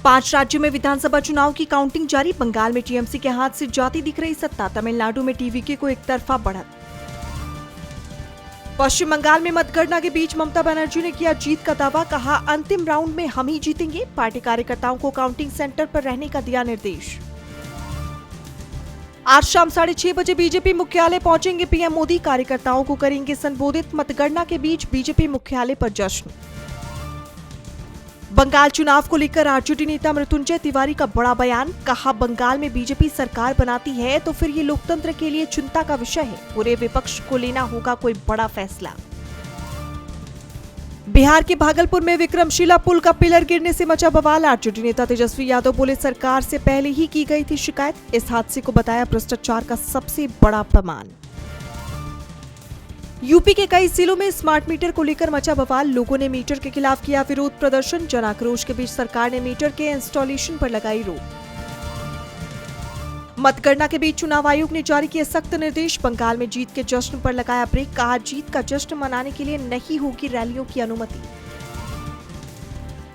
5 राज्यों में विधानसभा चुनाव की काउंटिंग जारी। बंगाल में टीएमसी के हाथ से जाती दिख रही सत्ता। तमिलनाडु में टीवीके को एक तरफा बढ़त। पश्चिम बंगाल में मतगणना के बीच ममता बनर्जी ने किया जीत का दावा। कहा, अंतिम राउंड में हम ही जीतेंगे। पार्टी कार्यकर्ताओं को काउंटिंग सेंटर पर रहने का दिया निर्देश। आज शाम 6:30 बजे बीजेपी मुख्यालय पहुंचेंगे पीएम मोदी। कार्यकर्ताओं को करेंगे संबोधित। मतगणना के बीच बीजेपी मुख्यालय पर जश्न। बंगाल चुनाव को लेकर आरजेडी नेता मृत्युंजय तिवारी का बड़ा बयान। कहा, बंगाल में बीजेपी सरकार बनाती है तो फिर ये लोकतंत्र के लिए चिंता का विषय है। पूरे विपक्ष को लेना होगा कोई बड़ा फैसला। बिहार के भागलपुर में विक्रमशिला पुल का पिलर गिरने से मचा बवाल। आरजेडी नेता तेजस्वी यादव बोले, सरकार से पहले ही की गई थी शिकायत। इस हादसे को बताया भ्रष्टाचार का सबसे बड़ा प्रमाण। यूपी के कई जिलों में स्मार्ट मीटर को लेकर मचा बवाल। लोगों ने मीटर के खिलाफ किया विरोध प्रदर्शन। जन आक्रोश के बीच सरकार ने मीटर के इंस्टॉलेशन पर लगाई रोक। मतगणना के बीच चुनाव आयोग ने जारी किए सख्त निर्देश। बंगाल में जीत के जश्न पर लगाया ब्रेक। कहा, जीत का जश्न मनाने के लिए नहीं होगी रैलियों की अनुमति।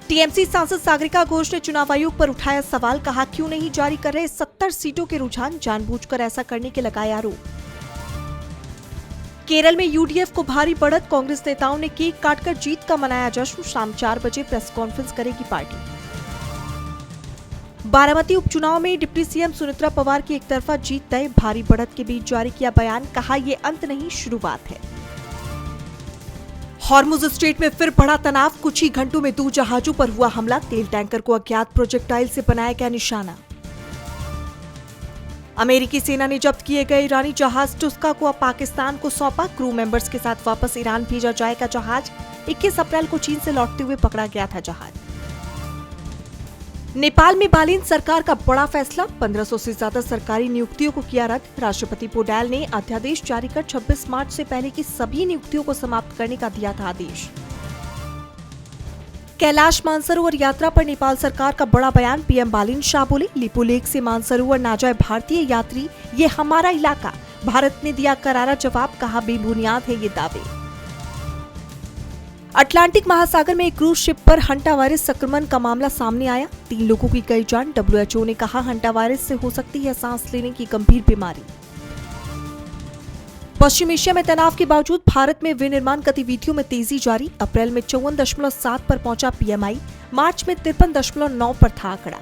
टीएमसी सांसद सागरिका घोष ने चुनाव आयोग पर उठाया सवाल। कहा, क्यों नहीं जारी कर रहे 70 सीटों के रुझान। जानबूझकर ऐसा करने के लगाए आरोप। केरल में यूडीएफ को भारी बढ़त। कांग्रेस नेताओं ने केक काटकर जीत का मनाया जश्न। शाम 4 बजे प्रेस कॉन्फ्रेंस करेगी पार्टी। बारामती उपचुनाव में डिप्टी सीएम सुनेत्रा पवार की एकतरफा जीत तय। भारी बढ़त के बीच जारी किया बयान। कहा, ये अंत नहीं शुरुआत है। हॉर्मुज स्ट्रेट में फिर बढ़ा तनाव। कुछ ही घंटों में 2 जहाजों पर हुआ हमला। तेल टैंकर को अज्ञात प्रोजेक्टाइल से बनाया गया निशाना। अमेरिकी सेना ने जब्त किए गए ईरानी जहाज टुस्का को अब पाकिस्तान को सौंपा। क्रू मेंबर्स के साथ वापस ईरान भेजा जाएगा जहाज। 21 अप्रैल को चीन से लौटते हुए पकड़ा गया था जहाज। नेपाल में बालिन सरकार का बड़ा फैसला। 1500 से ज्यादा सरकारी नियुक्तियों को किया रद्द। राष्ट्रपति पोडाल ने अध्यादेश जारी कर 26 मार्च से पहले की सभी नियुक्तियों को समाप्त करने का दिया था आदेश। कैलाश मानसरोवर यात्रा पर नेपाल सरकार का बड़ा बयान। पीएम बालिन शाह बोले, लिपुलेख से मानसरोवर ना जाए भारतीय यात्री, ये हमारा इलाका। भारत ने दिया करारा जवाब। कहा, बेबुनियाद है ये दावे। अटलांटिक महासागर में एक क्रूज शिप पर हंटा वायरस संक्रमण का मामला सामने आया। 3 लोगों की गई जान। WHO ने कहा, हंटा वायरस से हो सकती है सांस लेने की गंभीर बीमारी। पश्चिम एशिया में तनाव के बावजूद भारत में विनिर्माण गतिविधियों में तेजी जारी। अप्रैल में 54.7 पर पहुंचा पीएमआई। मार्च में 53.9 पर था आंकड़ा।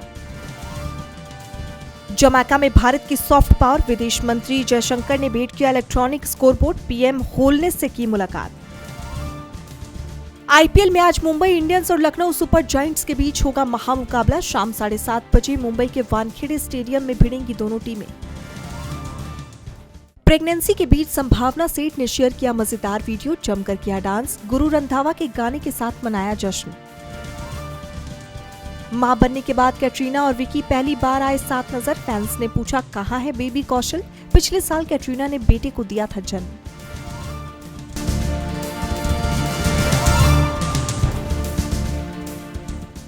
जमैका में भारत की सॉफ्ट पावर। विदेश मंत्री जयशंकर ने भेंट किया इलेक्ट्रॉनिक स्कोरबोर्ड। पीएम होलनेस से की मुलाकात। आईपीएल में आज मुंबई इंडियंस और लखनऊ सुपर जायंट्स के बीच होगा महामुकाबला। शाम 7:30 बजे मुंबई के वानखेड़े स्टेडियम में भिड़ेंगी दोनों टीमें। प्रेगनेंसी के बीच संभावना सेठ ने शेयर किया मजेदार वीडियो। जमकर किया डांस। गुरु रंधावा के गाने के साथ मनाया जश्न। मां बनने के बाद कैटरीना और विकी पहली बार आए साथ नजर। फैंस ने पूछा, कहां है बेबी कौशल। पिछले साल कैटरीना ने बेटे को दिया था जन्म।